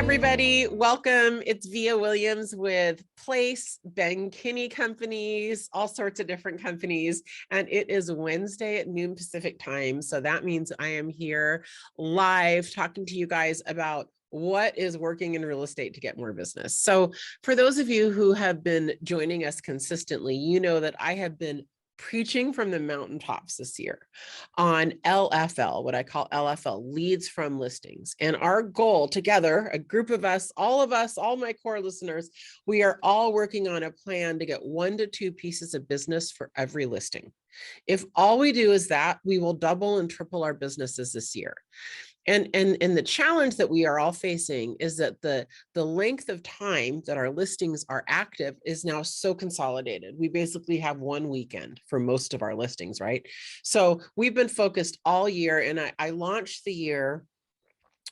everybody. Welcome. It's Via Williams with Place, Ben Kinney companies, all sorts of different companies. And it is Wednesday at noon Pacific time. So that means I am here live talking to you guys about what is working in real estate to get more business. So for those of you who have been joining us consistently, you know that I have been preaching from the mountaintops this year on LFL, what I call LFL, leads from listings. And our goal together, a group of us, all my core listeners, we are all working on a plan to get 1 to 2 pieces of business for every listing. If all we do is that, we will double and triple our businesses this year. And the challenge that we are all facing is that the length of time that our listings are active is now so consolidated. We basically have one weekend for most of our listings, right? So we've been focused all year, and I launched the year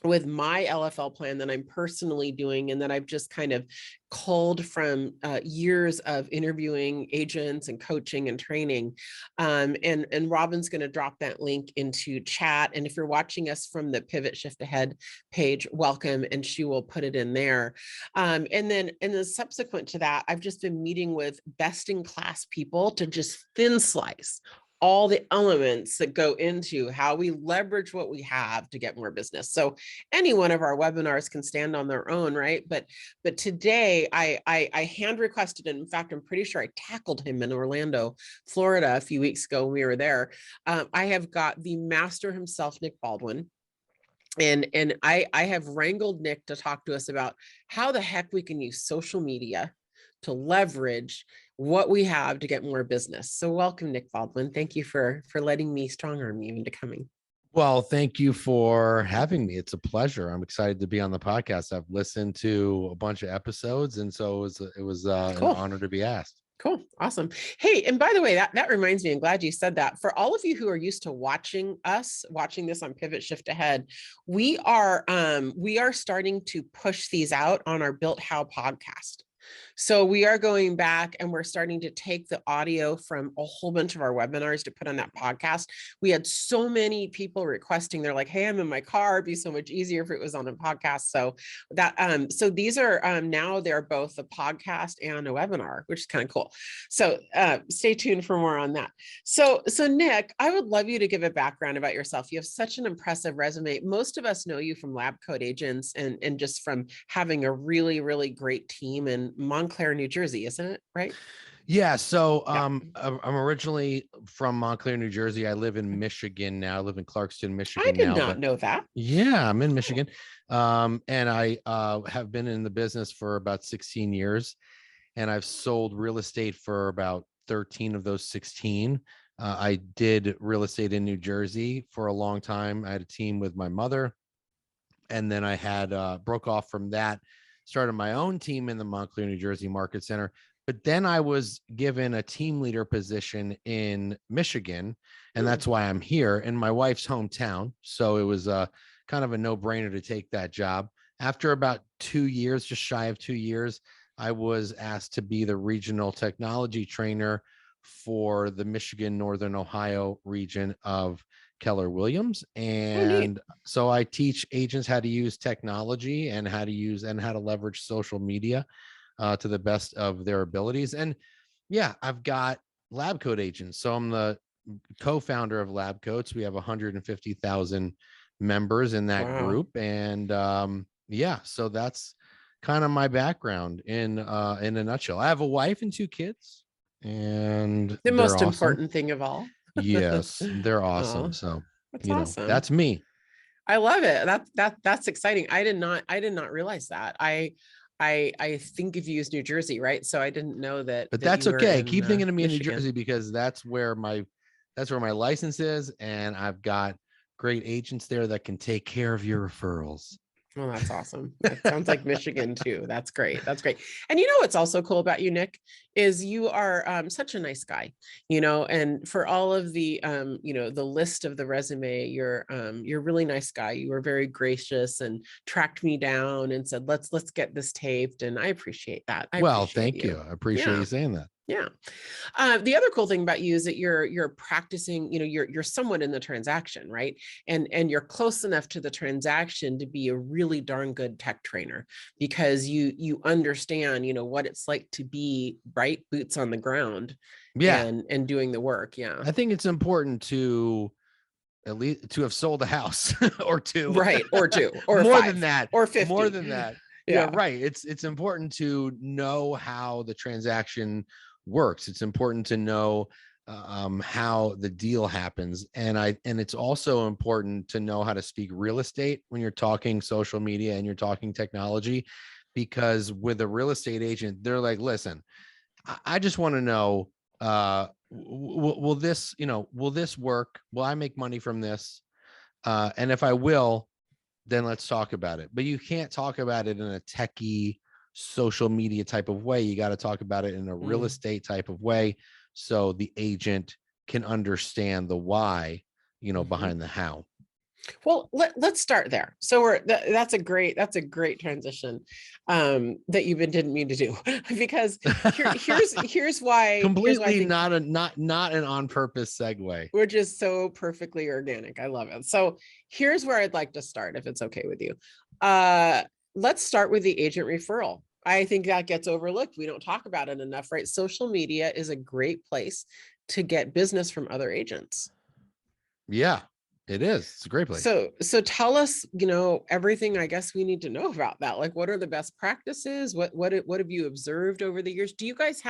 with my LFL plan that I'm personally doing and that I've just kind of culled from years of interviewing agents and coaching and training. And Robin's going to drop that link into chat. And if you're watching us from the Pivot Shift Ahead page, welcome, and she will put it in there. And then subsequent to that, I've just been meeting with best in class people to just thin slice all the elements that go into how we leverage what we have to get more business. So any one of our webinars can stand on their own, right? But today I hand requested, and in fact, I'm pretty sure I tackled him in Orlando, Florida a few weeks ago when we were there. I have got the master himself, Nick Baldwin. And I have wrangled Nick to talk to us about how the heck we can use social media to leverage what we have to get more business. So welcome, Nick Baldwin. Thank you for letting me strong arm you into coming. Well, thank you for having me. It's a pleasure. I'm excited to be on the podcast. I've listened to a bunch of episodes, and so it was cool. An honor to be asked. Cool. Awesome. Hey, and by the way, that reminds me, I'm glad you said that. For all of you who are used to watching this on Pivot Shift Ahead, we are starting to push these out on our Built How podcast. So we are going back and we're starting to take the audio from a whole bunch of our webinars to put on that podcast. We had so many people requesting, they're like, hey, I'm in my car. It'd be so much easier if it was on a podcast. So that, so these are now they're both a podcast and a webinar, which is kind of cool. So stay tuned for more on that. So Nick, I would love you to give a background about yourself. You have such an impressive resume. Most of us know you from Lab Coat Agents and just from having a really, really great team in Montclair, New Jersey, isn't it? Right? Yeah. So I'm originally from Montclair, New Jersey. I live in Michigan now. I live in Clarkston, Michigan. I did not know that. Yeah, I'm in Michigan. And I have been in the business for about 16 years. And I've sold real estate for about 13 of those 16. I did real estate in New Jersey for a long time. I had a team with my mother. And then I had broke off from that, started my own team in the Montclair, New Jersey Market Center. But then I was given a team leader position in Michigan, and that's why I'm here in my wife's hometown. So it was kind of a no-brainer to take that job. After about 2 years, just shy of 2 years, I was asked to be the regional technology trainer for the Michigan, Northern Ohio region of Keller Williams. And so I teach agents how to use technology and how to leverage social media to the best of their abilities. And yeah, I've got Lab Coat Agents. So I'm the co-founder of Lab Coats. We have 150,000 members in that group. And yeah, so that's kind of my background in a nutshell. I have a wife and 2 kids, and the most important thing of all. Yes, they're awesome. So that's awesome. That's me. I love it. That's exciting. I did not realize that. I think of you as New Jersey, right? So I didn't know that. But that's okay. Keep thinking of me Michigan. In New Jersey, because that's where my license is, and I've got great agents there that can take care of your referrals. Well, that's awesome. It sounds like Michigan too. That's great. That's great. And you know what's also cool about you, Nick, is you are such a nice guy, and for all of the, the list of the resume, you're a really nice guy. You were very gracious and tracked me down and said, let's get this taped. And I appreciate that. Thank you. I appreciate you saying that. Yeah. The other cool thing about you is that you're practicing, you're someone in the transaction, right? And you're close enough to the transaction to be a really darn good tech trainer, because you understand, what it's like to be, right, boots on the ground Yeah. and doing the work. Yeah. I think it's important to at least to have sold a house or two. Right. Or two or More than five that. or 50. More than that. Yeah, Yeah. right. It's important to know how the transaction works. It's important to know how the deal happens, and it's also important to know how to speak real estate when you're talking social media and you're talking technology, because with a real estate agent, they're like, listen, I just want to know, will this, will this work? Will I make money from this? And if I will, then let's talk about it. But you can't talk about it in a techie social media type of way. You got to talk about it in a real estate type of way, so the agent can understand the why, behind the how. Well, let's start there. So that's a great transition that you didn't mean to do, because here's why Completely I think not an on purpose segue. we're just so perfectly organic. I love it. So here's where I'd like to start, if it's okay with you. Let's start with the agent referral. I think that gets overlooked. We don't talk about it enough, right? Social media is a great place to get business from other agents. Yeah, it is. It's a great place. So tell us, everything I guess we need to know about that. Like, what are the best practices? What have you observed over the years? Do you guys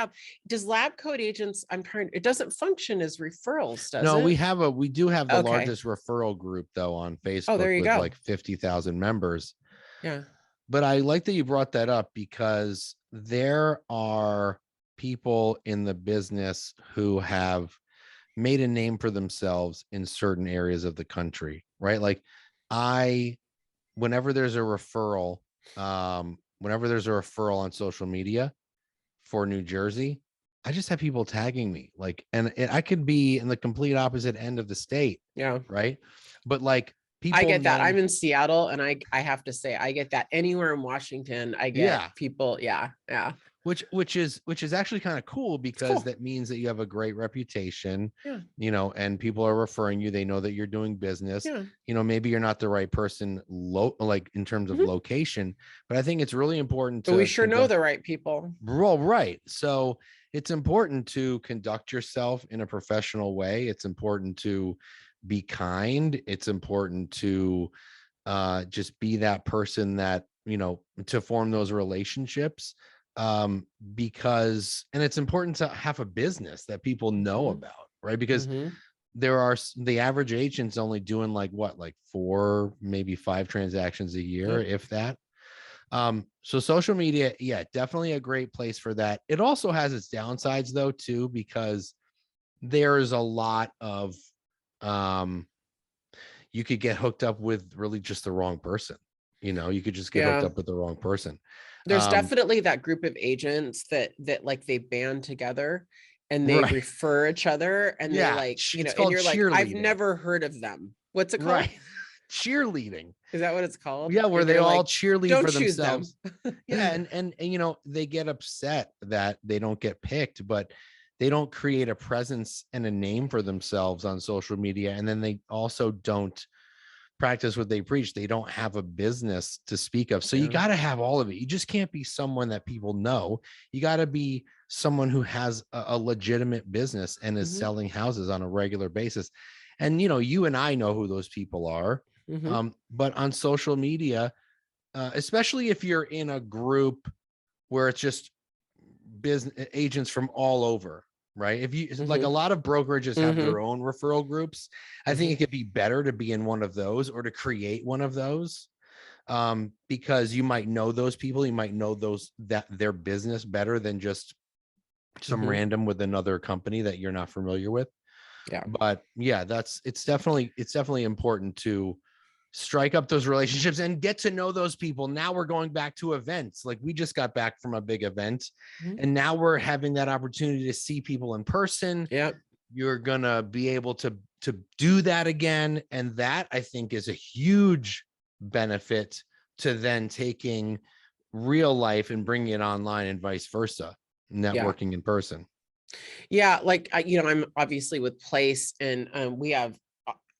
does Lab Coat Agents, it doesn't function as referrals, does No, it? we do have the Okay. largest referral group though on Facebook. Oh, there you with go. like 50,000 members. Yeah. But I like that you brought that up, because there are people in the business who have made a name for themselves in certain areas of the country, right? Like whenever there's a referral, on social media for New Jersey, I just have people tagging me, like, and I could be in the complete opposite end of the state. Yeah. Right. But like, people I get that. I'm in Seattle, and I have to say, I get that anywhere in Washington. I get people. Yeah. Yeah. Which is actually kind of cool, because that means that you have a great reputation, and people are referring you. They know that you're doing business. Maybe you're not the right person like in terms of location, but I think it's really important but we sure know the right people. Well, right. So it's important to conduct yourself in a professional way. It's important to be kind. It's important to just be that person that, to form those relationships, because, and it's important to have a business that people know about, right? Because the average agent's only doing like 4, maybe 5 transactions a year, if that. So social media, definitely a great place for that. It also has its downsides though, too, because there's a lot of, you could get hooked up with really just the wrong person. You could just get hooked up with the wrong person. There's definitely that group of agents that like they band together and they refer each other, and they like, and you're like, I've never heard of them. What's it called? Right. Cheerleading. Is that what it's called? Yeah, where they all cheerlead for themselves. Yeah, and they get upset that they don't get picked, but they don't create a presence and a name for themselves on social media, and then they also don't practice what they preach. They don't have a business to speak of. So you got to have all of it. You just can't be someone that people know. You got to be someone who has a legitimate business and is selling houses on a regular basis. And you and I know who those people are. But on social media, especially if you're in a group where it's just business agents from all over, right? If you like, a lot of brokerages have their own referral groups. I think it could be better to be in one of those, or to create one of those, because you might know those people. You might know their business better than just some random with another company that you're not familiar with. But it's definitely important to strike up those relationships and get to know those people. Now we're going back to events. Like, we just got back from a big event, and now we're having that opportunity to see people in person. You're gonna be able to do that again, and that, I think, is a huge benefit to then taking real life and bringing it online, and vice versa, networking in person. Yeah, like I'm obviously with Place, and we have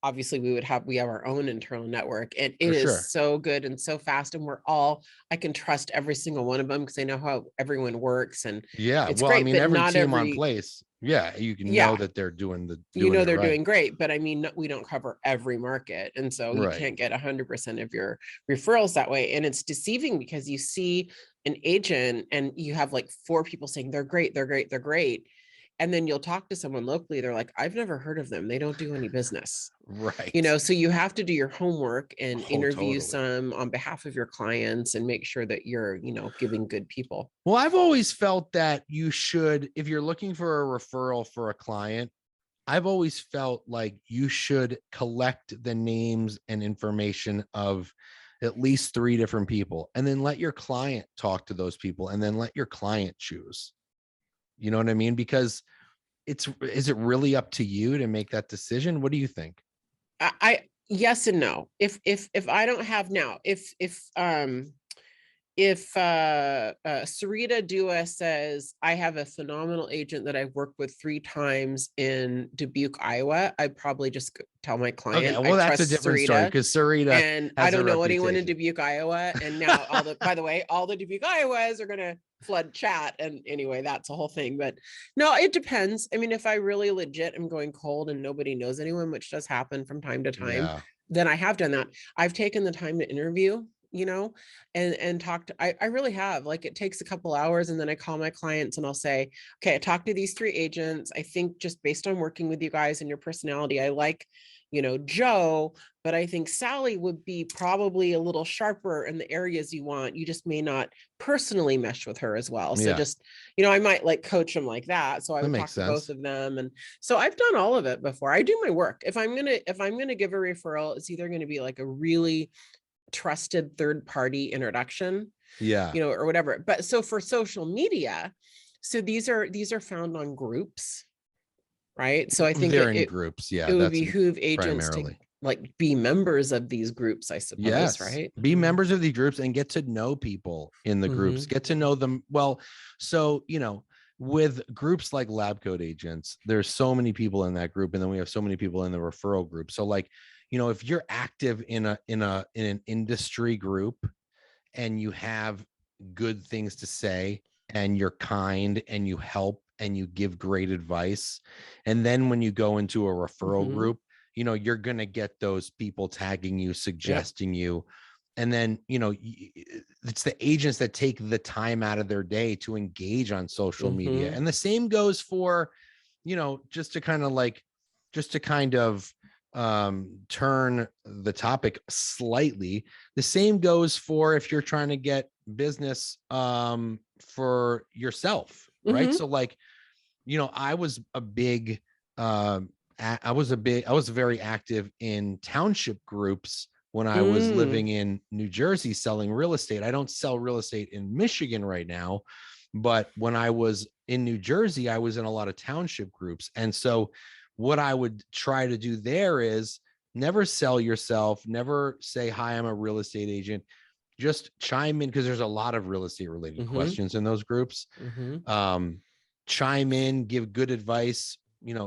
obviously we have our own internal network, and For it sure. is so good and so fast, and I can trust every single one of them because I know how everyone works, and Yeah. it's Well, I great. mean, But every not team on every Place, yeah, you can know yeah, that they're doing it they're right. doing great, but I mean, we don't cover every market. And so you Right. can't get 100% of your referrals that way. And it's deceiving because you see an agent and you have like four people saying they're great, they're great, they're great. And then you'll talk to someone locally, they're like, I've never heard of them. They don't do any business. Right. So you have to do your homework and Oh, interview totally. some on behalf of your clients and make sure that you're, giving good people. Well, I've always felt that you should, if you're looking for a referral for a client, I've always felt like you should collect the names and information of at least three different people and then let your client talk to those people and then let your client choose. You know what I mean? Because is it really up to you to make that decision? What do you think? Yes and no. If I don't have now, if Sarita Dua says, I have a phenomenal agent that I've worked with 3 times in Dubuque, Iowa, I probably just tell my Okay, client I well, that's a trust different story Sarita, because Sarita and I has a don't know anyone in reputation. Dubuque, Iowa. And now by the way, all the Dubuque, Iowas are gonna flood chat. And anyway, that's a whole thing. But no, it depends. I mean, if I really legit am going cold and nobody knows anyone, which does happen from time to time, Yeah. then I have done that. I've taken the time to interview, and talk to, I really have. Like, it takes a couple hours, and then I call my clients and I'll say, okay, I talked to these 3 agents. I think just based on working with you guys and your personality, I like, Joe, but I think Sally would be probably a little sharper in the areas you want. You just may not personally mesh with her as well. So Yeah. just, I might like coach them like that. So I That would makes talk to both sense. of them. And so I've done all of it before. I do my work. If I'm gonna give a referral, it's either going to be like a really trusted third party introduction, Yeah. or whatever. But so for social media, so these are found on groups, right? So I think They're it in it, groups. it Yeah. would That's behoove agents to primarily. like be members of these groups, I suppose, Yes. right? Be members of the groups and get to know people in the groups, Mm-hmm. get to know them well. So, with groups like lab coat agents, there's so many people in that group. And then we have so many people in the referral group. So like, if you're active in an industry group and you have good things to say and you're kind and you help and you give great advice, and then when you go into a referral Mm-hmm. group, you're going to get those people tagging you, Yep. suggesting you. And then it's the agents that take the time out of their day to engage on social media. Mm-hmm. And the same goes for, just to kind of turn the topic slightly, the same goes for if you're trying to get business for yourself, right? Mm-hmm. So like, I was a big I was very active in township groups when I was Mm. living in New Jersey selling real estate. I don't sell real estate in Michigan right now, but when I was in New Jersey, I was in a lot of township groups. And so what I would try to do there is never sell yourself, never say, hi, I'm a real estate agent. Just chime in because there's a lot of real estate related Mm-hmm. questions in those groups. Mm-hmm. Um, Chime in, give good advice,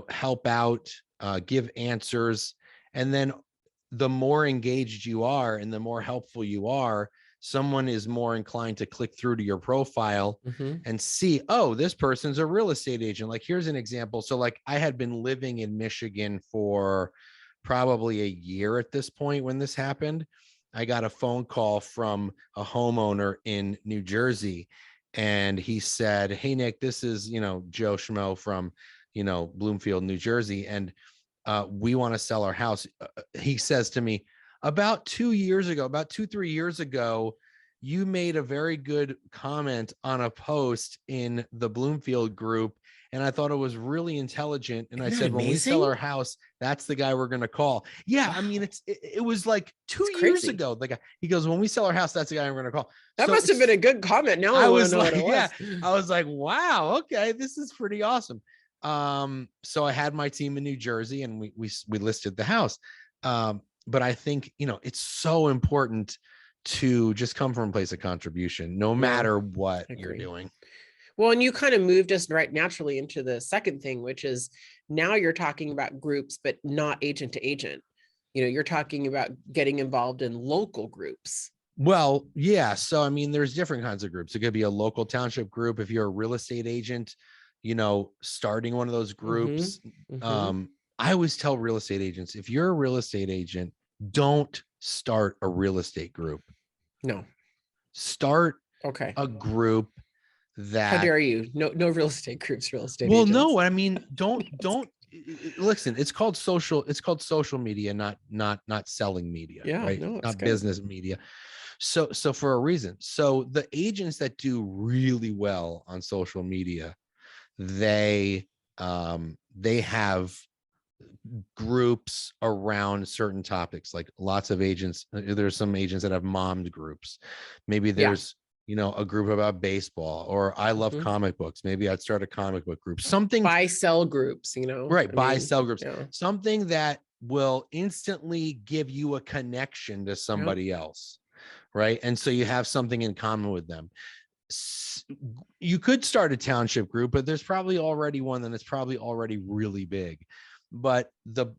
help out, give answers. And then the more engaged you are and the more helpful you are, someone is more inclined to click through to your profile Mm-hmm. and see, oh, this person's a real estate agent. Like, here's an example. So like, I had been living in Michigan for probably a year at this point when this happened. I got a phone call from a homeowner in New Jersey, and he said, hey, Nick, this is, Joe Schmo from, Bloomfield, New Jersey. And we want to sell our house. He says to me, about 2 years ago, about 3 years ago, you made a very good comment on a post in the Bloomfield group. And I thought it was really intelligent. And I Isn't that said, when we sell amazing? our house, that's the guy we're going to call. Yeah. I mean, Wow. it was like It's 2 years crazy. ago. Like, he goes, when we sell our house, that's the guy we're going to call. That So must have been a good comment. Now I I want to was know what like, it yeah, was. I was like, wow, okay, this is pretty awesome. So I had my team in New Jersey and we listed the house. But I think, it's so important to just come from a place of contribution, no Yeah, matter what I you're agree. doing. Well, and you kind of moved us right naturally into the second thing, which is now you're talking about groups, but not agent to agent. You're talking about getting involved in local groups. Well, yeah. So, I mean, there's different kinds of groups. It could be a local township group. If you're a real estate agent, starting one of those groups. I always tell real estate agents, if you're a real estate agent, don't start a real estate group. No. Start okay. a group that. How dare you? No real estate groups, real estate well, agents. no, I mean, don't listen. It's called social media, not selling media. Yeah, right. No, not good. business media. So for a reason. So the agents that do really well on social media, they have groups around certain topics. Like lots of agents, there's some agents that have mommed groups. Maybe there's a group about baseball, or I love comic books. Maybe I'd start a comic book group, something. Buy sell groups, right. Buy sell groups. Yeah. Something that will instantly give you a connection to somebody else. Right. And so you have something in common with them. You could start a township group, but there's probably already one that is probably already really big. But the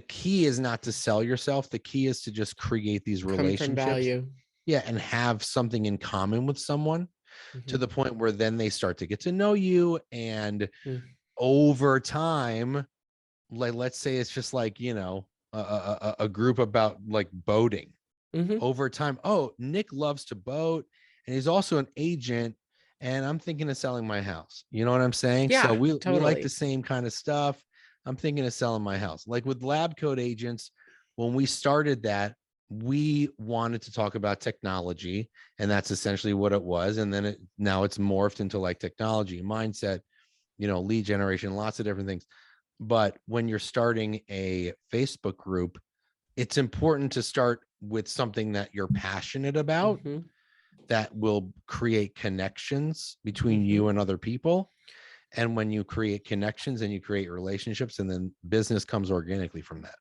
key is not to sell yourself. The key is to just create these relationships. Come from value. Yeah. And have something in common with someone to the point where then they start to get to know you. And over time, like, let's say it's just like, a group about like boating. Over time, oh, Nick loves to boat and he's also an agent, and I'm thinking of selling my house. You know what I'm saying? Yeah, so we totally. like the same kind of stuff. I'm thinking of selling my house. Like with Lab Coat Agents, when we started that, we wanted to talk about technology, and that's essentially what it was. And then now it's morphed into like technology, mindset, lead generation, lots of different things. But when you're starting a Facebook group, it's important to start with something that you're passionate about that will create connections between you and other people. And when you create connections and you create relationships, and then business comes organically from that.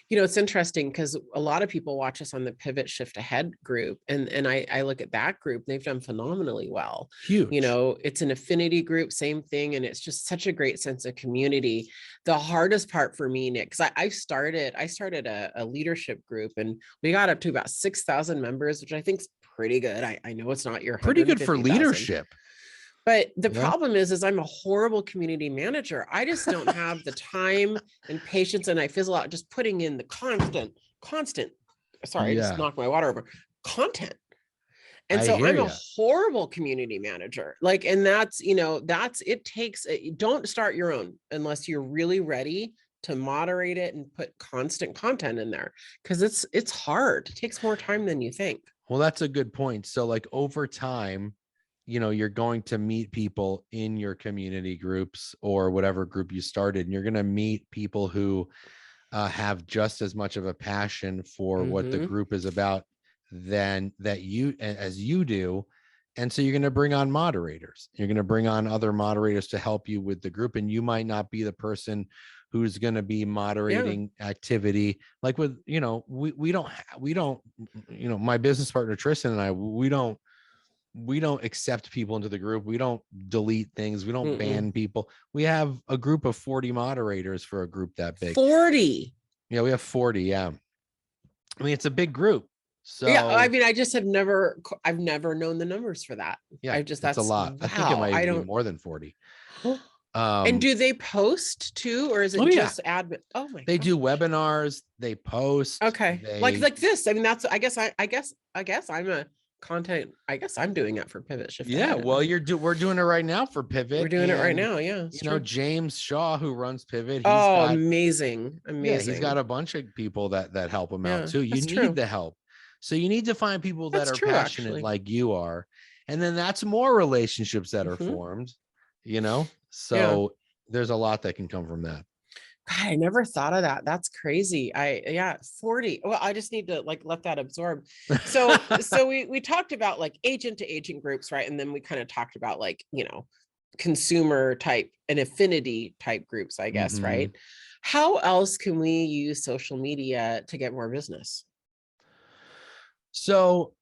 It's interesting because a lot of people watch us on the Pivot Shift Ahead group. And I look at that group, they've done phenomenally well. Huge. It's an affinity group, same thing. And it's just such a great sense of community. The hardest part for me, Nick, because I started a leadership group, and we got up to about 6,000 members, which I think is pretty good. I know it's not your pretty good for leadership. But the problem is I'm a horrible community manager. I just don't have the time and patience, and I fizzle out just putting in the constant, sorry, I just knocked my water over, content. And so I'm a horrible community manager. Like, and that's, it takes, don't start your own unless you're really ready to moderate it and put constant content in there. Cause it's hard. It takes more time than you think. Well, that's a good point. So like over time, you're going to meet people in your community groups or whatever group you started, and you're going to meet people who have just as much of a passion for what the group is about as you do. And so you're going to bring on moderators. You're going to bring on other moderators to help you with the group. And you might not be the person who's going to be moderating activity. Like with, we don't, my business partner, Tristan, and I, we don't accept people into the group. We don't delete things. We don't ban people. We have a group of 40 moderators for a group that big. 40. Yeah, we have 40. Yeah. I mean, it's a big group. So yeah, I mean, I've never known the numbers for that. Yeah, that's a lot. Wow, I think it might be more than 40. And do they post too, or is it just admin? Oh my! They do webinars. They post. Okay, like this. I mean, that's. I guess I'm a content. I guess I'm doing it for Pivot Shift. Yeah, well, we're doing it right now for Pivot. We're doing it right now. Yeah, James Shaw, who runs Pivot. Amazing. Yeah, he's got a bunch of people that help him out too. You need the help. So you need to find people that are passionate like you are. And then that's more relationships that are formed, so there's a lot that can come from that. God, I never thought of that. That's crazy. 40. Well, I just need to let that absorb. So, we talked about agent to agent groups, right? And then we kind of talked about consumer type and affinity type groups, I guess, right? How else can we use social media to get more business? So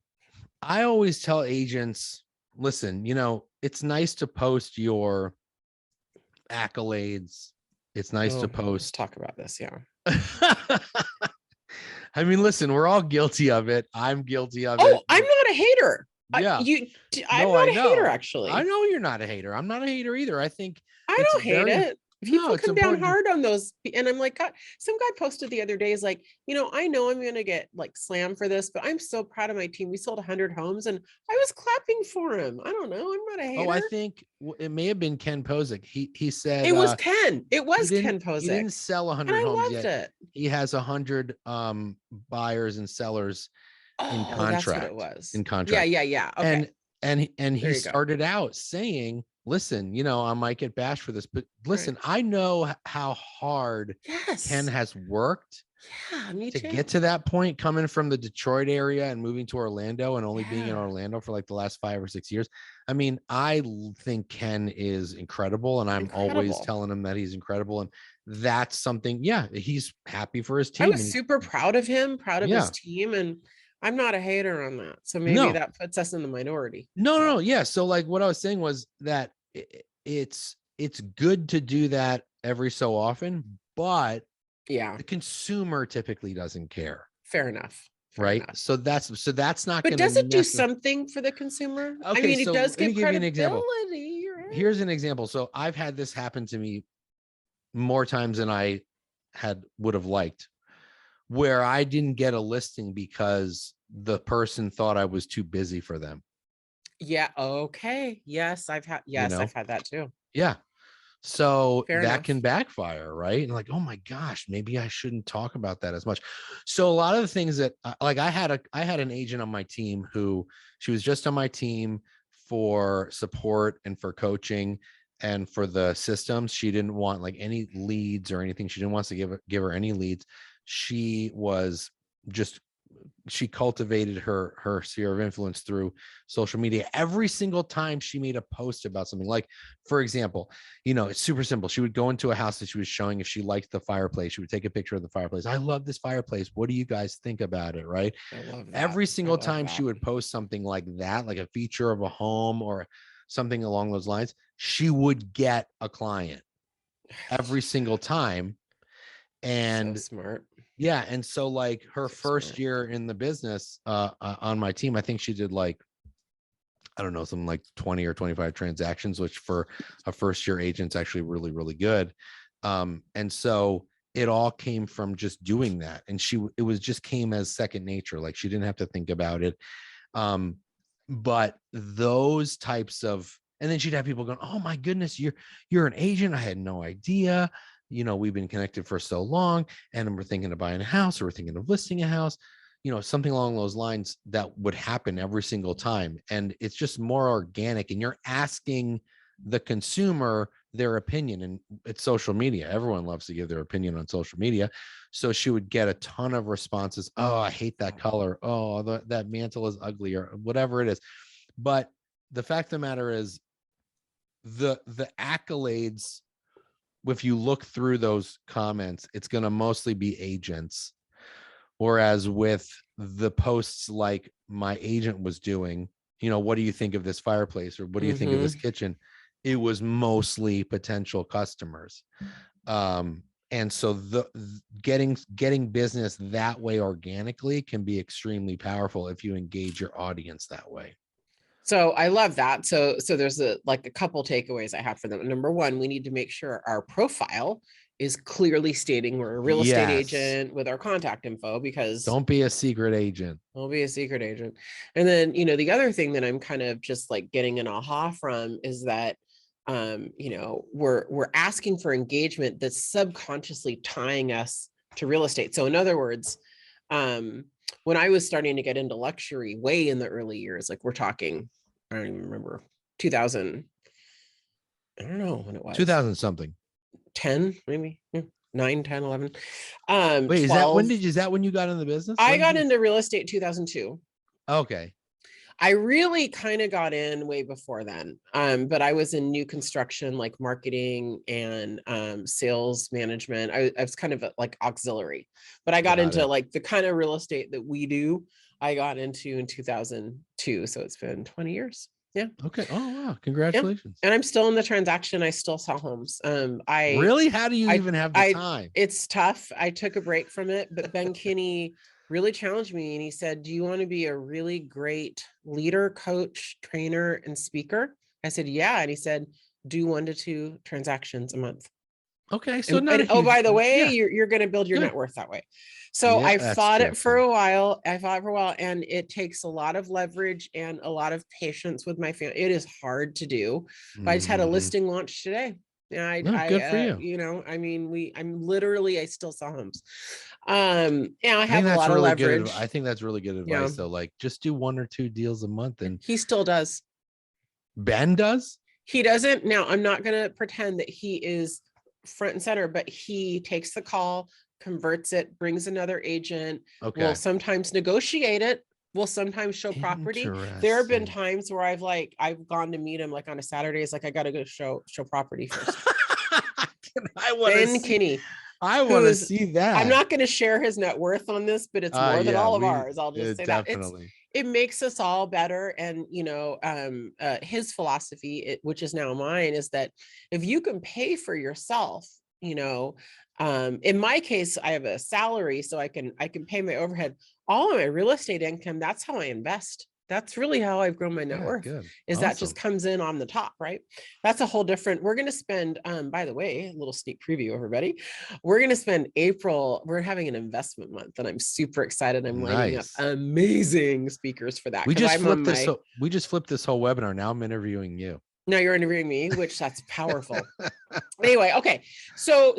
I always tell agents, listen, you know, it's nice to post your accolades. It's nice to Oh, let's post. talk about this. Yeah. I mean, listen, we're all guilty of it. I'm guilty of Oh, it. I'm not a hater. Yeah. I'm No, not I a hater, know. I actually. know you're not a hater. I'm not a hater either. I think I it's don't hate very, it. no, People it's come down important to, hard on those. And I'm like, God, some guy posted the other day is like, I know I'm going to get like slammed for this, but I'm so proud of my team. We sold 100 homes and I was clapping for him. I don't know. I'm not a oh, I hater. think it may have been Ken Posick. He said It was Ken. It he was didn't Ken he Posick. didn't sell And 100 homes I loved yet. it. He has 100 buyers and sellers in Oh, that's what it contract. was. In Yeah, contract. yeah, yeah. Okay. And he There you go. started out saying, listen, you know, I might get bashed for this, but Right. listen, I know how hard Ken Yes. has worked Yeah, me to too. get to that point, coming from the Detroit area and moving to Orlando and only being in Yeah. Orlando for like the last 5 or 6 years. I mean, I think Ken is incredible, and I'm always Incredible. telling him that he's incredible. And that's something, yeah, he's happy for his I team. was And super proud of him, proud of his yeah, team, and I'm not a hater on that. So maybe no, that puts us in the minority. no, no, But no. Yeah. So like what I was saying was that it's good to do that every so often, but yeah, the consumer typically doesn't care. fair enough. Fair Right. enough. So that's not But going to does it do necessarily. something for the consumer? I Okay, mean, it so does let me give give you an example. credibility, right? Here's an example. So I've had this happen to me more times than I would have liked, where I didn't get a listing because the person thought I was too busy for them. Yeah. Okay. You Yes, know? I've had that too. Yeah. So Fair that enough. can backfire, right? And like, oh my gosh, maybe I shouldn't talk about that as much. So a lot of the things that like I had an agent on my team who she was just on my team for support and for coaching and for the systems. She didn't want like any leads or anything. She didn't want to give her any leads. She was just she cultivated her sphere of influence through social media. Every single time she made a post about something, like for example, it's super simple. She would go into a house that she was showing. If she liked the fireplace, she would take a picture of the fireplace. I love this fireplace. What do you guys think about it? Right. I love that. Every I single love time she that. would post something like that, like a feature of a home or something along those lines, she would get a client every single time. So And smart. yeah, and so like her So first smart. year in the business on my team, I think she did like, I don't know, something like 20 or 25 transactions, which for a first year agent's actually really, really good. And so it all came from just doing that. And it was just came as second nature. Like she didn't have to think about it. But those types of, and then she'd have people going, oh my goodness, you're an agent. I had no idea. We've been connected for so long and we're thinking of buying a house or we're thinking of listing a house, something along those lines that would happen every single time. And it's just more organic and you're asking the consumer their opinion, and it's social media. Everyone loves to give their opinion on social media. So she would get a ton of responses. Oh, I hate that color. Oh, that mantle is ugly or whatever it is. But the fact of the matter is the accolades, if you look through those comments, it's going to mostly be agents. Whereas with the posts like my agent was doing, what do you think of this fireplace? Or what do you think of this kitchen? It was mostly potential customers. And so getting business that way organically can be extremely powerful if you engage your audience that way. So I love that. So there's a couple takeaways I have for them. Number one, we need to make sure our profile is clearly stating we're a real estate Yes. agent with our contact info, because Don't be a secret agent. I'll be a secret agent. And then, the other thing that I'm kind of just like getting an aha from is that we're asking for engagement that's subconsciously tying us to real estate. So in other words, when I was starting to get into luxury way in the early years, like we're talking, I don't even remember, 2000, I don't know when it was, 2000 something. 10, maybe 9, 10, 11, Wait, 12. is that when you got in the business? I got into real estate 2002. Okay. I really kind of got in way before then. But I was in new construction, like marketing and sales management. I was kind of like auxiliary, but I got into like the kind of real estate that we do. I got into in 2002. So it's been 20 years. Yeah. Okay. Oh, wow. Yeah. Congratulations. And I'm still in the transaction. I still sell homes. Really? How do you I, even have the I, time? it's tough. I took a break from it, but Ben Kinney really challenged me and he said, do you want to be a really great leader, coach, trainer, and speaker? I said, yeah. And he said, do 1 to 2 transactions a month. Okay. So not a Oh, huge, by the way, yeah, you're going to build your good. net worth that way. So Yeah, I that's fought true it for too. a while. And it takes a lot of leverage and a lot of patience with my family. It is hard to do. But I just had a Mhm. listing launch today. Yeah, No, good for you. I mean, I still sell homes. And I I think have a that's lot of really good. I leverage. think that's really good Yeah, advice though. Like just do 1 or 2 deals a month. And he still does. Ben does. He doesn't. Now, I'm not going to pretend that he is front and center, but he takes the call, converts it, brings another agent, will Okay. sometimes negotiate it, will sometimes show property. There have been Interesting. times where I've gone to meet him like on a Saturday. It's like, I got to go show property first. I want to Ben see. Kinney, I want to who's see I'm that. not going to share his net worth on this, but it's more than Yeah, all of we ours. I'll just say that definitely. it makes us all better. And his philosophy, which is now mine, is that if you can pay for yourself, in my case, I have a salary, so I can pay my overhead. All of my real estate income, that's how I invest. That's really how I've grown my net Yeah, worth, good. is that just Awesome. comes in on the top, right? That's a whole different, we're going to spend, by the way, a little sneak preview, everybody. We're going to spend April, we're having an investment month and I'm super excited. I'm lining up Nice. amazing speakers for that. Cause I'm on my, We just flipped this whole webinar. Now I'm interviewing you. now you're interviewing me, which that's powerful. Anyway, okay. So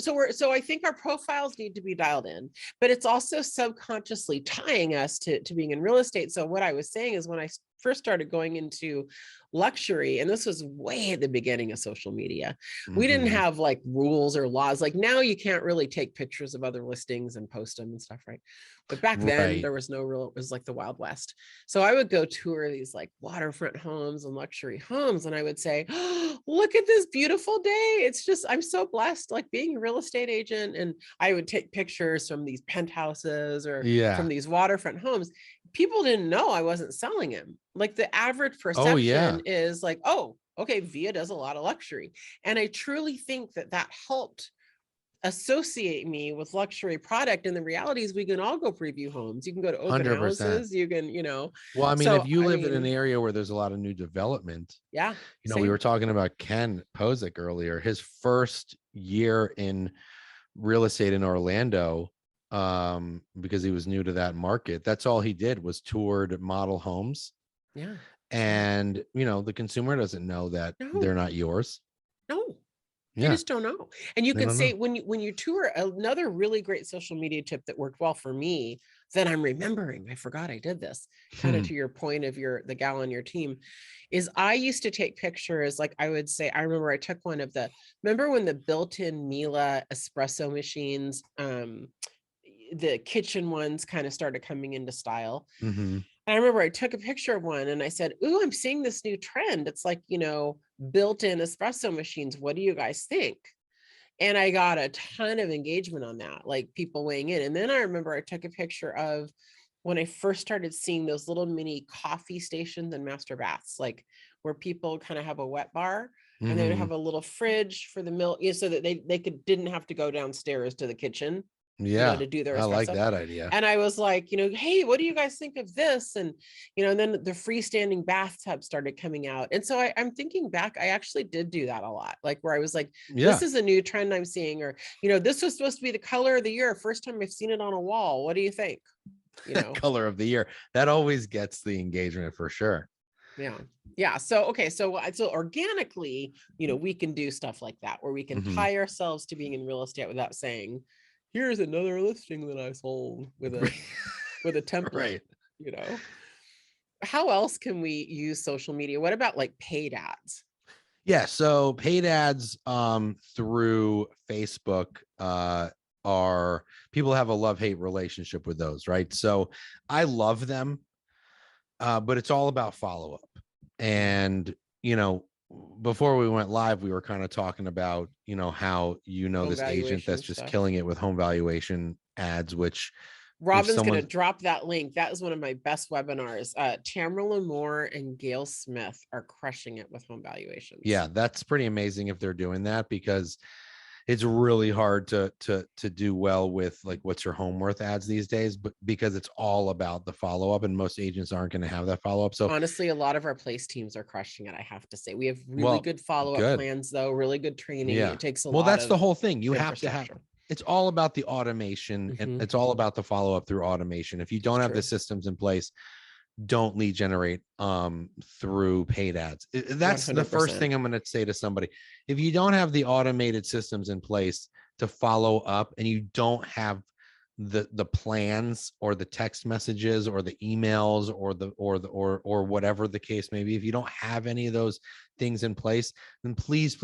I think our profiles need to be dialed in, but it's also subconsciously tying us to being in real estate. So what I was saying is when I first started going into luxury, and this was way at the beginning of social media, we didn't Mhm. have like rules or laws. Like now you can't really take pictures of other listings and post them and stuff, right? But back then Right. there was no real, it was like the Wild West. So I would go tour these like waterfront homes and luxury homes, and I would say, oh, look at this beautiful day. It's just, I'm so blessed, like being a real estate agent. And I would take pictures from these penthouses or from Yeah. these waterfront homes. People didn't know I wasn't selling them. Like the average Oh, yeah. perception is like, oh, okay, Via does a lot of luxury. And I truly think that helped associate me with luxury product. And the reality is we can all go preview homes. You can go to open 100%. houses. You can, Well, I mean, if so you I live in an mean, area where there's a lot of new development, yeah, we were same. talking about Ken Posick earlier. His first year in real estate in Orlando, because he was new to that market, that's all he did was toured model homes. Yeah. And, the consumer doesn't know that No, they're not yours. no. They Yeah. just don't know. And you They could don't say know. when you tour, another really great social media tip that worked well for me that I'm remembering, I forgot I did this, kind of Hmm. to your point of the gal on your team, is I used to take pictures. Like I would say, I remember I took one of remember when the built-in Miele espresso machines, the kitchen ones kind of started coming into style. Hmm. And I remember I took a picture of one and I said, ooh, I'm seeing this new trend. It's like, built-in espresso machines. What do you guys think? And I got a ton of engagement on that, like people weighing in. And then I remember I took a picture of when I first started seeing those little mini coffee stations and master baths, like where people kind of have a wet bar and they would Hmm. have a little fridge for the milk, so that they didn't have to go downstairs to the kitchen, Yeah. to do their I like espresso. that idea. And I was like, hey, what do you guys think of this? And, and then the freestanding bathtub started coming out. And so I'm thinking back, I actually did do that a lot. Like where I was like, this Yeah. is a new trend I'm seeing, or, this was supposed to be the color of the year. First time I've seen it on a wall. What do you think? Color of the year. That always gets the engagement for sure. Yeah. Yeah. So, okay. So organically, we can do stuff like that where we can tie ourselves to being in real estate without saying, here's another listing that I sold with a template, Right. How else can we use social media? What about like paid ads? Yeah. So paid ads through Facebook are, people have a love-hate relationship with those, right? So I love them, but it's all about follow-up. And before we went live, we were kind of talking about how Home this agent valuation that's just stuff. killing it with home valuation ads, which if Robin's going to someone, drop that link. That is one of my best webinars. Tamara Moore and Gail Smith are crushing it with home valuations. yeah, that's pretty amazing if they're doing that, because it's really hard to do well with like what's your home worth ads these days, but because it's all about the follow-up, and most agents aren't going to have that follow-up. So honestly, a lot of our place teams are crushing it, I have to say. We have really well, good follow-up good. plans, though, really good training. Yeah. It takes a Well, lot that's the of whole thing. You have to have, infrastructure. it's all about the automation, and it's all about the follow-up through automation. If you don't have the systems in place, don't lead generate through paid ads. That's the first 100%. thing I'm going to say to somebody. If you don't have the automated systems in place to follow up, and you don't have the plans or the text messages or the emails or whatever the case may be, if you don't have any of those things in place, then please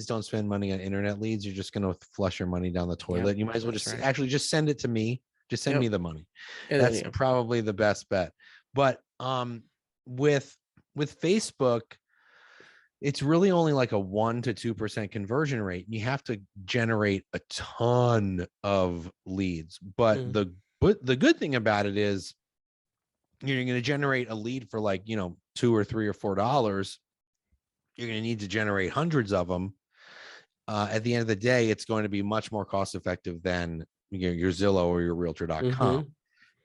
don't spend money on internet leads. You're just going to flush your money down the toilet. You might as well just actually just send it to me. Just send me the money. That's probably the best bet. But with Facebook, it's really only like a 1 to 2% conversion rate. You have to generate a ton of leads. But the good thing about it is you're going to generate a lead for like, $2 or $3 or $4. You're going to need to generate hundreds of them. At the end of the day, it's going to be much more cost effective than your Zillow or your realtor.com.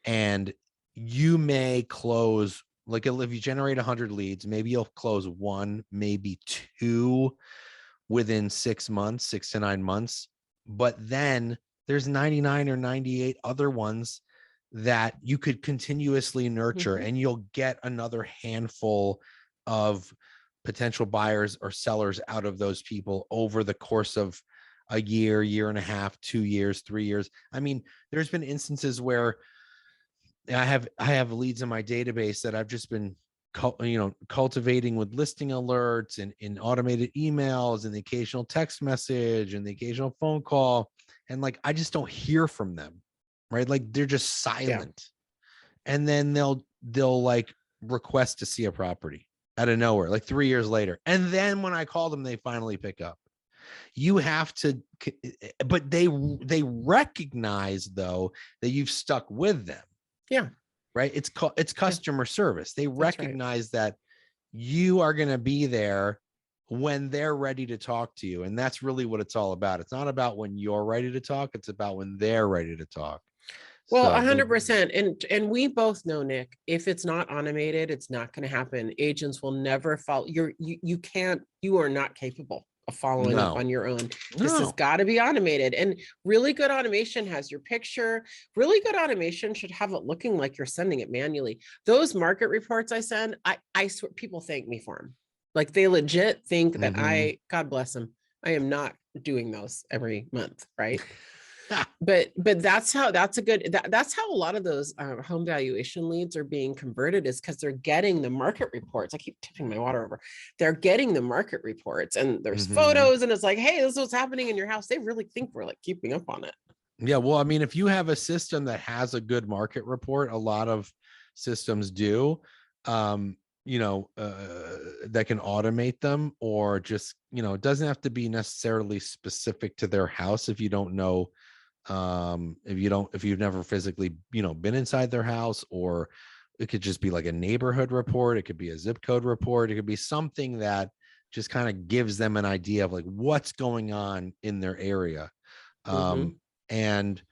And you may close, like if you generate 100 leads, maybe you'll close 1, maybe 2 within 6 months, 6 to 9 months. But then there's 99 or 98 other ones that you could continuously nurture, and you'll get another handful of potential buyers or sellers out of those people over the course of a year, year and a half, 2 years, 3 years. I mean, there's been instances where I have leads in my database that I've just been cultivating with listing alerts and in automated emails and the occasional text message and the occasional phone call, and like I just don't hear from them, right? Like they're just silent. And then they'll like request to see a property out of nowhere, like 3 years later, and then when I call them, they finally pick up. You have to, but they recognize though that you've stuck with them. Yeah. Right. It's customer service. They recognize that you are going to be there when they're ready to talk to you. And that's really what it's all about. It's not about when you're ready to talk. It's about when they're ready to talk. Well, 100%. And we both know, Nick, if it's not automated, it's not going to happen. Agents will never follow. You are not capable of following up on your own. This has got to be automated, and really good automation has your picture. Really good automation should have it looking like you're sending it manually. Those market reports I send, I swear people thank me for them. Like they legit think that God bless them, I am not doing those every month. Right. But that's how a lot of those home valuation leads are being converted, is because they're getting the market reports. I keep tipping my water over. They're getting the market reports, and there's photos, and it's like, hey, this is what's happening in your house. They really think we're like keeping up on it. Yeah. Well, I mean, if you have a system that has a good market report, a lot of systems do, that can automate them, or just, it doesn't have to be necessarily specific to their house. If you don't know, if you've never physically, been inside their house, or it could just be like a neighborhood report. It could be a zip code report. It could be something that just kind of gives them an idea of like what's going on in their area. And,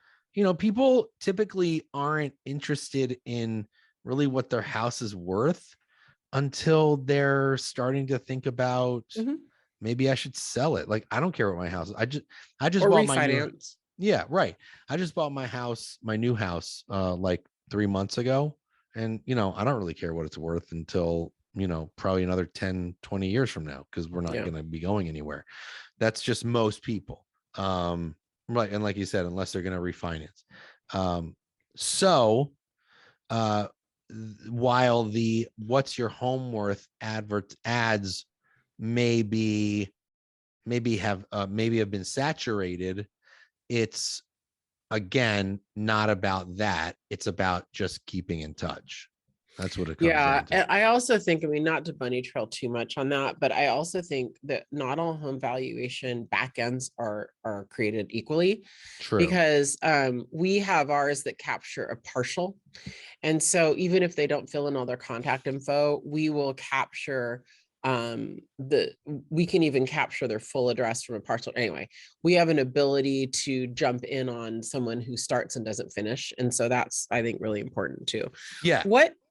people typically aren't interested in really what their house is worth until they're starting to think about, maybe I should sell it. Like, I don't care what my house is. I just bought my new, I just bought my new house, like 3 months ago. And, I don't really care what it's worth until, probably another 10, 20 years from now, because we're not going to be going anywhere. That's just most people. Right. And like you said, unless they're going to refinance. While the what's your home worth ads maybe have been saturated, it's again not about that. It's about just keeping in touch. That's what it comes Yeah, down to. and I also think, I mean, not to bunny trail too much on that, but I also think that not all home valuation backends are created equally, True. because we have ours that capture a partial. And so even if they don't fill in all their contact info, we will capture we can even capture their full address from a partial. Anyway, we have an ability to jump in on someone who starts and doesn't finish. And so that's, I think, really important too. Yeah.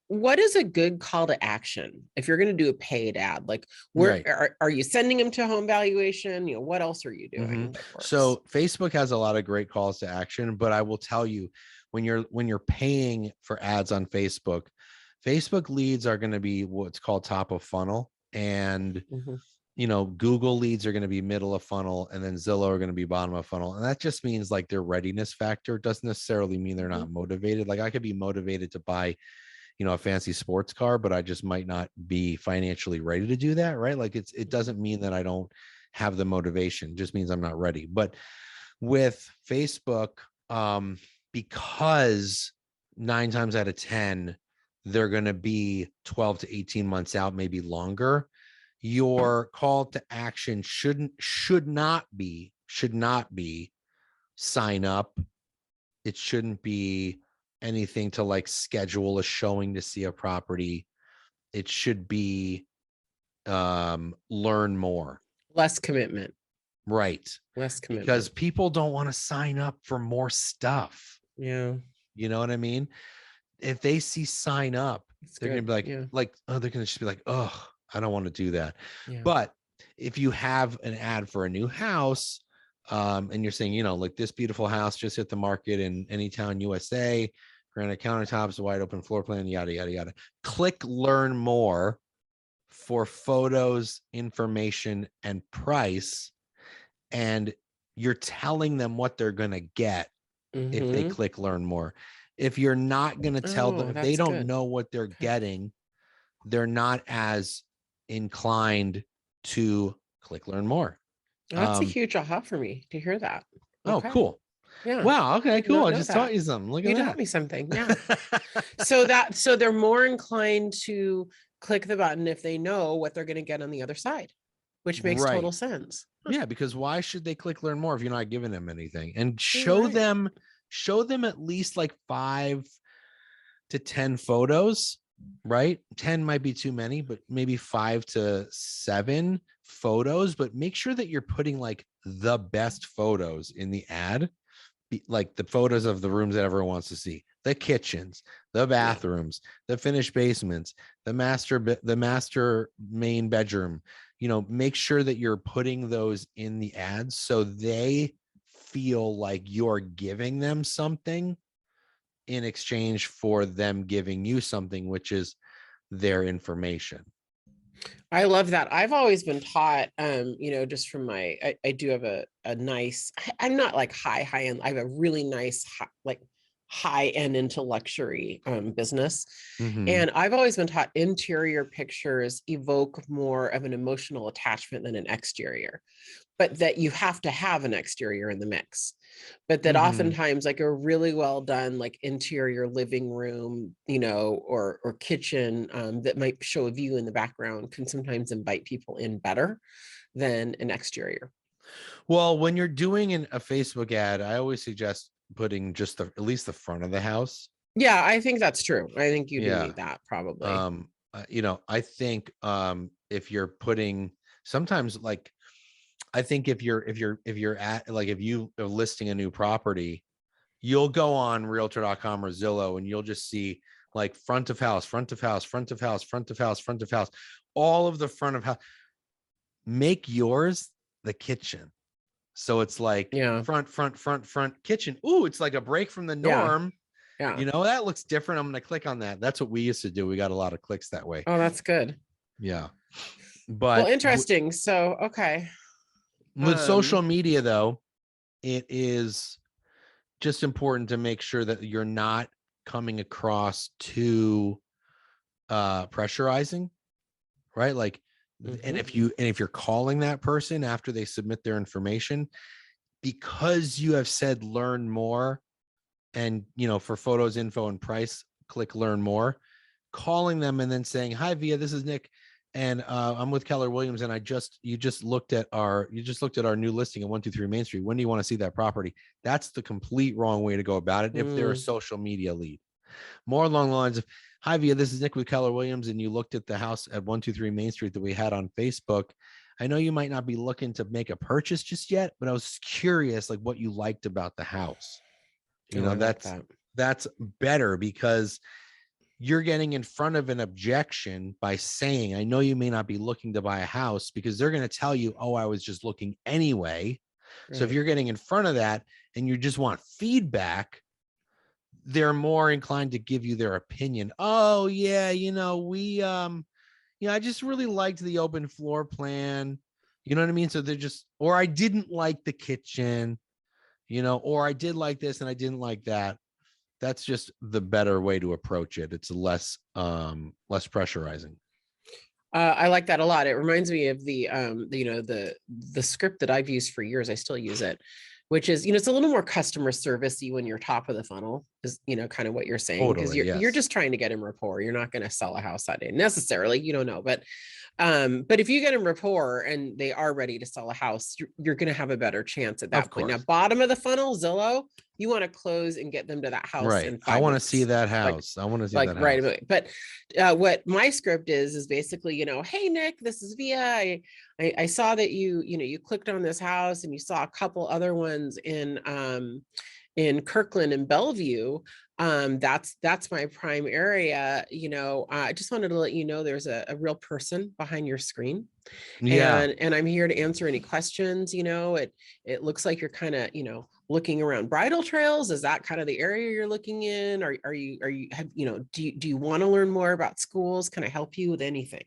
What is a good call to action if you're going to do a paid ad? Like, where Right. are you sending them to home valuation? You know, what else are you doing that works? So Facebook has a lot of great calls to action, but I will tell you, when you're paying for ads on Facebook, Facebook leads are going to be what's called top of funnel, and Mhm. Google leads are going to be middle of funnel, and then Zillow are going to be bottom of funnel. And that just means like their readiness factor. It doesn't necessarily mean they're not motivated. Like I could be motivated to buy, a fancy sports car, but I just might not be financially ready to do that. Right. Like it doesn't mean that I don't have the motivation. It just means I'm not ready. But with Facebook, because 9 times out of 10, they're going to be 12 to 18 months out, maybe longer. Your call to action should not be sign up. It shouldn't be anything to like schedule a showing to see a property. It should be learn more. Less commitment. Right. Less commitment. Because people don't want to sign up for more stuff. Yeah. You know what I mean? If they see sign up, they're going to be like, yeah. oh, they're going to just be like, oh, I don't want to do that. Yeah. But if you have an ad for a new house, and you're saying, like this beautiful house just hit the market in Anytown, USA, granite countertops, wide open floor plan, yada, yada, yada. Click learn more for photos, information, and price. And you're telling them what they're going to get if they click learn more. If you're not going to tell them, if they don't know what they're getting, they're not as inclined to click learn more. That's a huge aha for me to hear that. Oh, cool. Yeah. Wow. Okay, cool. I just taught you something. Look at that. You taught me something. Yeah. so they're more inclined to click the button if they know what they're going to get on the other side, which makes total sense. Yeah, because why should they click learn more if you're not giving them anything? And show them at least like 5 to 10 photos, right? 10 might be too many, but maybe 5 to 7 photos, but make sure that you're putting like the best photos in the ad, like the photos of the rooms that everyone wants to see, the kitchens, the bathrooms, the finished basements, the master main bedroom. Make sure that you're putting those in the ads so they feel like you're giving them something in exchange for them giving you something, which is their information. I love that. I've always been taught, just from I do have a nice, I'm not like high end. I have a really nice, high end into luxury business. And I've always been taught interior pictures evoke more of an emotional attachment than an exterior, but that you have to have an exterior in the mix. But that oftentimes like a really well done like interior living room, or kitchen that might show a view in the background can sometimes invite people in better than an exterior. Well, when you're doing a Facebook ad, I always suggest putting just at least the front of the house. Yeah, I think that's true. I think you do need that probably. I think if you're putting sometimes like, I think if you're at like, if you are listing a new property, you'll go on realtor.com or Zillow and you'll just see like front of house, front of house, front of house, front of house, front of house, all of the front of house. Make yours the kitchen. So it's like front kitchen. Ooh, it's like a break from the norm. Yeah. That looks different. I'm going to click on that. That's what we used to do. We got a lot of clicks that way. Oh, that's good. Yeah. But interesting. So, okay. With social media though, it is just important to make sure that you're not coming across too pressurizing, right? Like, and if you're calling that person after they submit their information, because you have said learn more, and for photos, info, and price, click learn more, calling them and then saying, hi, Via, this is Nick. And I'm with Keller Williams. And you just looked at our new listing at 123 Main Street. When do you want to see that property? That's the complete wrong way to go about it. If they're a social media lead, more along the lines of, hi, Via, this is Nick with Keller Williams. And you looked at the house at 123 Main Street that we had on Facebook. I know you might not be looking to make a purchase just yet, but I was curious, like, what you liked about the house. That's better, because you're getting in front of an objection by saying, I know you may not be looking to buy a house, because they're going to tell you, oh, I was just looking anyway. Right. So if you're getting in front of that and you just want feedback, they're more inclined to give you their opinion. Oh yeah, I just really liked the open floor plan. You know what I mean? So they're just, or I didn't like the kitchen, or I did like this and I didn't like that. That's just the better way to approach it. It's less pressurizing. I like that a lot. It reminds me of the script that I've used for years. I still use it, which is, it's a little more customer servicey when you're top of the funnel, is, kind of what you're saying, because totally, you're just trying to get in rapport. You're not going to sell a house that day necessarily, you don't know, but if you get in rapport and they are ready to sell a house, you're going to have a better chance at that point. Now, bottom of the funnel, Zillow, you want to close and get them to that house. Right. In 5 I want to minutes. see that house. I want to see that house. Right away. But what my script is basically, hey, Nick, this is Via. I saw that you clicked on this house and you saw a couple other ones in Kirkland and Bellevue. That's my prime area. I just wanted to let you know there's a real person behind your screen. Yeah. And I'm here to answer any questions. It looks like you're kind of, looking around bridal trails. Is that kind of the area you're looking in? Do you want to learn more about schools? Can I help you with anything?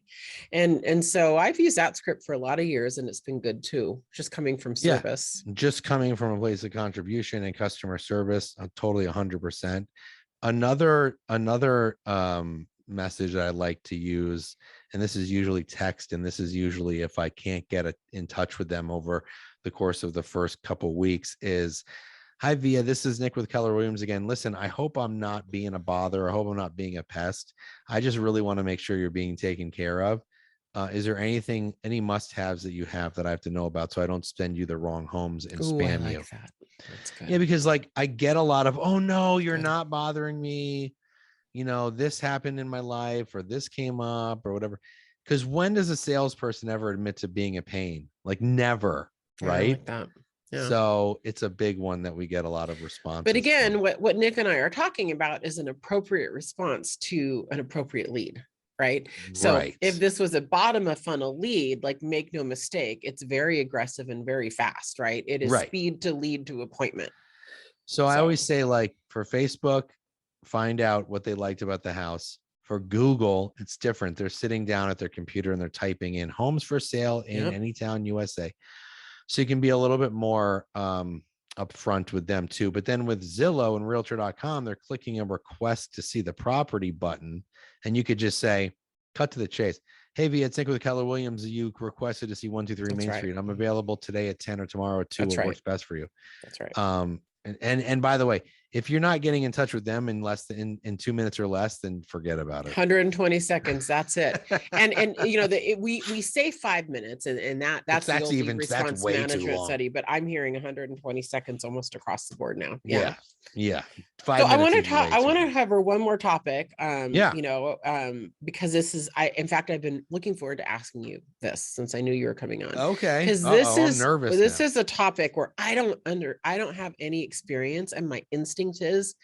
And so I've used that script for a lot of years, and it's been good too, just coming from service. Yeah, just coming from a place of contribution and customer service. I'm totally 100%. Another message that I like to use, and this is usually text, and this is usually if I can't get in touch with them over the course of the first couple weeks, is, hi, Via, this is Nick with Keller Williams again. Listen, I hope I'm not being a bother. I hope I'm not being a pest. I just really want to make sure you're being taken care of. Is there any must-haves that you have that I have to know about, so I don't send you the wrong homes and spam you? That. That's good. Yeah, because I get a lot of, oh no, you're not bothering me. This happened in my life, or this came up, or whatever. Because when does a salesperson ever admit to being a pain? Like, never, right? I like that. Yeah. So it's a big one that we get a lot of responses. But again, what Nick and I are talking about is an appropriate response to an appropriate lead, right? So if this was a bottom of funnel lead, like, make no mistake, it's very aggressive and very fast, right? It is speed to lead to appointment. So I always say, like, for Facebook, find out what they liked about the house. For Google, it's different. They're sitting down at their computer and they're typing in homes for sale in any town, USA. So you can be a little bit more upfront with them too. But then with Zillow and Realtor.com, they're clicking a request to see the property button. And you could just say, cut to the chase. Hey, Via, it's Nick with Keller Williams. You requested to see 123 Main Street. I'm available today at 10 or tomorrow at 2. What works best for you? That's right. And by the way, if you're not getting in touch with them in less than in 2 minutes or less, then forget about it. 120 seconds. That's it. And we say 5 minutes, and that's the old response management study, but I'm hearing 120 seconds almost across the board now. Yeah. 5 minutes. So I want to cover one more topic. Because this is, in fact, I've been looking forward to asking you this since I knew you were coming on. Okay. Because I'm nervous. This is a topic where I don't have any experience, and my instinct is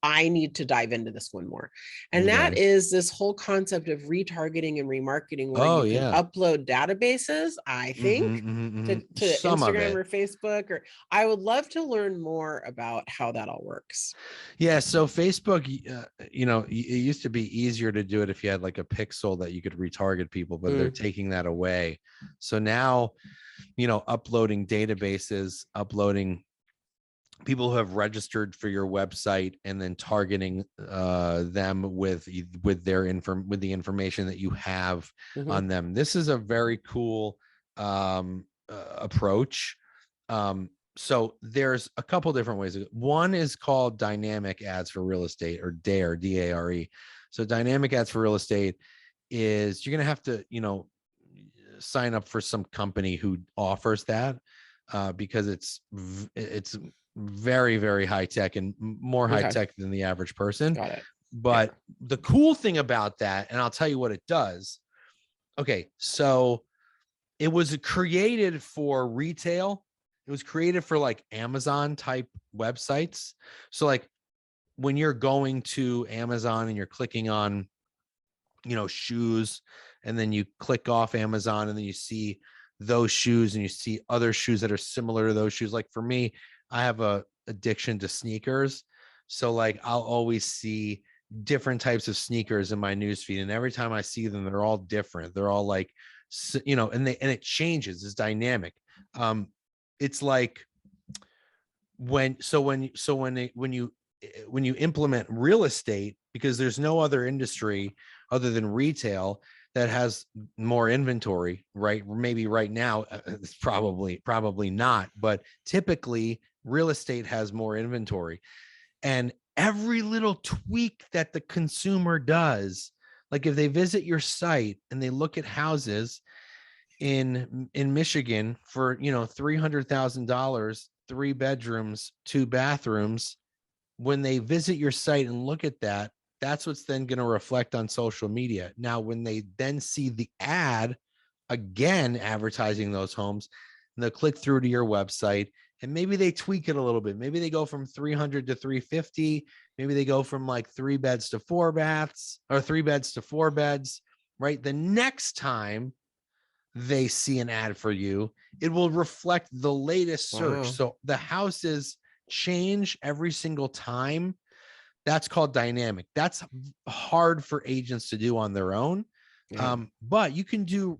I need to dive into this one more. And that is this whole concept of retargeting and remarketing, where you can upload databases, I think, to Instagram or Facebook, or I would love to learn more about how that all works. Yeah. So Facebook, it used to be easier to do it if you had like a pixel that you could retarget people, but they're taking that away. So now, uploading databases, uploading people who have registered for your website, and then targeting them with the information that you have on them. This is a very cool approach. So there's a couple different ways. One is called dynamic ads for real estate, or DARE, DARE. So dynamic ads for real estate is, you're going to have to, sign up for some company who offers that, because it's very, very high tech, and more high Okay, tech than the average person. got it. Yeah. But the cool thing about that, and I'll tell you what it does. Okay, so it was created for retail. It was created for like Amazon type websites. So like when you're going to Amazon and you're clicking on, shoes, and then you click off Amazon and then you see those shoes and you see other shoes that are similar to those shoes. Like for me, I have a addiction to sneakers. So like I'll always see different types of sneakers in my newsfeed. And every time I see them, they're all different. They're all like, and it changes. It's dynamic. It's like when you implement real estate, because there's no other industry other than retail that has more inventory, right? Maybe right now it's probably not, but typically real estate has more inventory. And every little tweak that the consumer does, like if they visit your site and they look at houses in Michigan for, $300,000, 3 bedrooms, 2 bathrooms, when they visit your site and look at that, that's what's then going to reflect on social media. Now, when they then see the ad again advertising those homes, and they'll click through to your website, and maybe they tweak it a little bit. Maybe they go from 300 to 350. Maybe they go from like 3 beds to 4 baths, or 3 beds to 4 beds, right? The next time they see an ad for you, it will reflect the latest search. Wow. So the houses change every single time. That's called dynamic. That's hard for agents to do on their own. Yeah. But you can do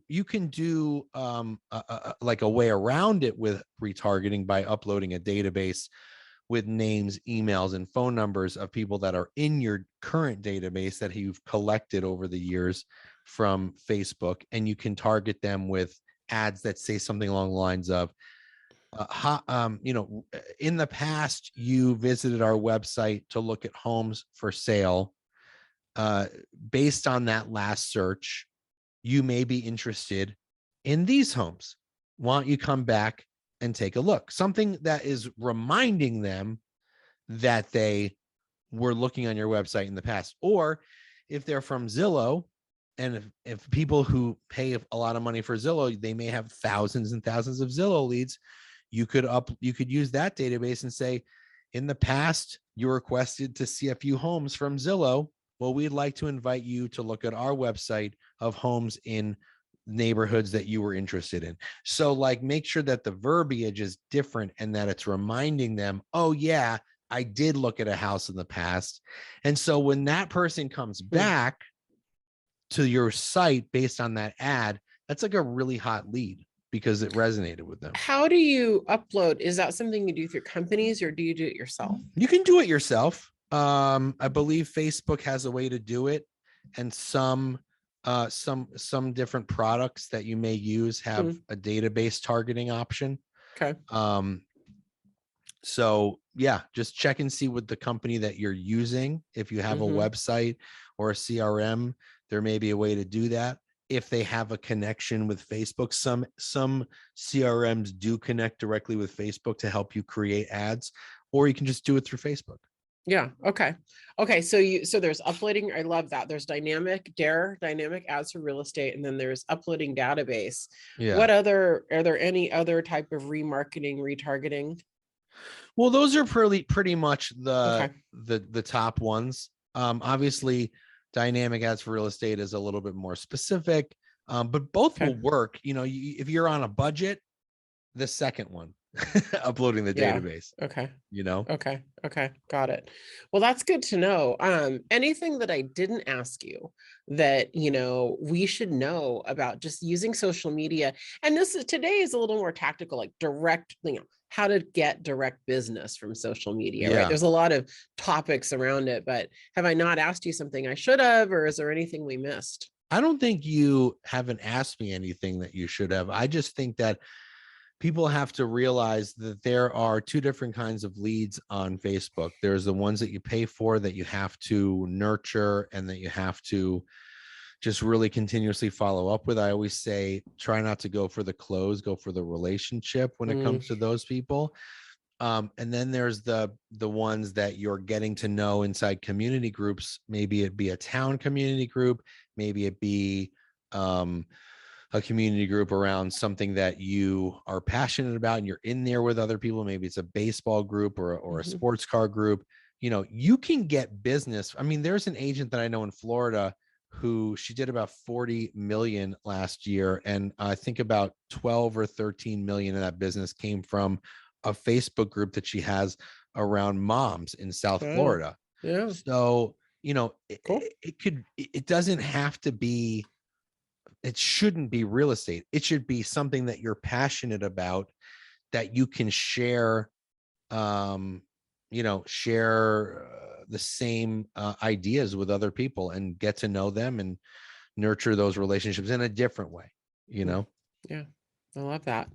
like a way around it with retargeting by uploading a database with names, emails, and phone numbers of people that are in your current database that you've collected over the years from Facebook. And you can target them with ads that say something along the lines of, in the past, you visited our website to look at homes for sale. Based on that last search, you may be interested in these homes. Why don't you come back and take a look? Something that is reminding them that they were looking on your website in the past. Or if they're from Zillow, and if people who pay a lot of money for Zillow, they may have thousands and thousands of Zillow leads. You could use that database and say, in the past, you requested to see a few homes from Zillow. Well, we'd like to invite you to look at our website of homes in neighborhoods that you were interested in. So like, make sure that the verbiage is different and that it's reminding them, oh yeah, I did look at a house in the past. And so when that person comes back to your site based on that ad, that's like a really hot lead because it resonated with them. How do you upload? Is that something you do through companies, or do you do it yourself? You can do it yourself. I believe Facebook has a way to do it, and some different products that you may use have a database targeting option. Okay. So yeah, just check and see what the company that you're using. If you have a website or a CRM, there may be a way to do that. If they have a connection with Facebook, some CRMs do connect directly with Facebook to help you create ads, or you can just do it through Facebook. Yeah. Okay. Okay. So there's uploading. I love that. There's dynamic ads for real estate. And then there's uploading database. Yeah. Are there any other type of remarketing, retargeting? Well, those are pretty much Okay. the top ones. Obviously dynamic ads for real estate is a little bit more specific, but both will work. If you're on a budget, the second one, uploading the database. Okay. Okay. Got it. Well, that's good to know. Anything that I didn't ask you that, we should know about just using social media. And today is a little more tactical, like direct, how to get direct business from social media, right? There's a lot of topics around it, but have I not asked you something I should have, or is there anything we missed? I don't think you haven't asked me anything that you should have. I just think that people have to realize that there are two different kinds of leads on Facebook. There's the ones that you pay for, that you have to nurture and that you have to just really continuously follow up with. I always say, try not to go for the close, go for the relationship when it comes to those people. And then there's the ones that you're getting to know inside community groups. Maybe it be a town community group, maybe it be a community group around something that you are passionate about and you're in there with other people. Maybe it's a baseball group or a sports car group. You know, you can get business. I mean, there's an agent that I know in Florida who she did about 40 million last year. And I think about 12 or 13 million of that business came from a Facebook group that she has around moms in South Florida. Yeah. So, you know, Cool. it doesn't have to be, it shouldn't be real estate. It should be something that you're passionate about, that you can share, share the same ideas with other people and get to know them and nurture those relationships in a different way, you know? Yeah, I love that.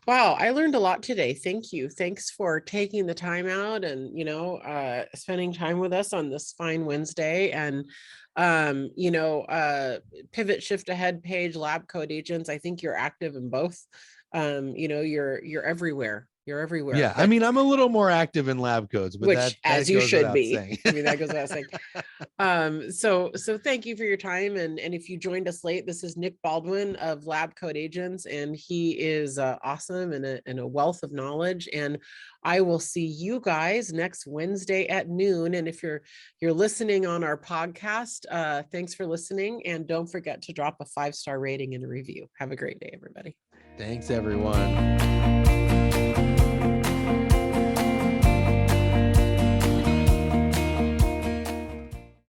Wow, I learned a lot today. Thank you. Thanks for taking the time out and, spending time with us on this fine Wednesday. And, pivot shift ahead page, lab code agents. I think you're active in both. You're everywhere. You're everywhere. Yeah, I mean, I'm a little more active in lab codes, but which, as you should be. Saying. I mean, that goes without saying. So thank you for your time. And if you joined us late, this is Nick Baldwin of Lab Code Agents, and he is awesome and a wealth of knowledge. And I will see you guys next Wednesday at noon. And if you're listening on our podcast, thanks for listening. And don't forget to drop a 5-star rating and a review. Have a great day, everybody. Thanks, everyone.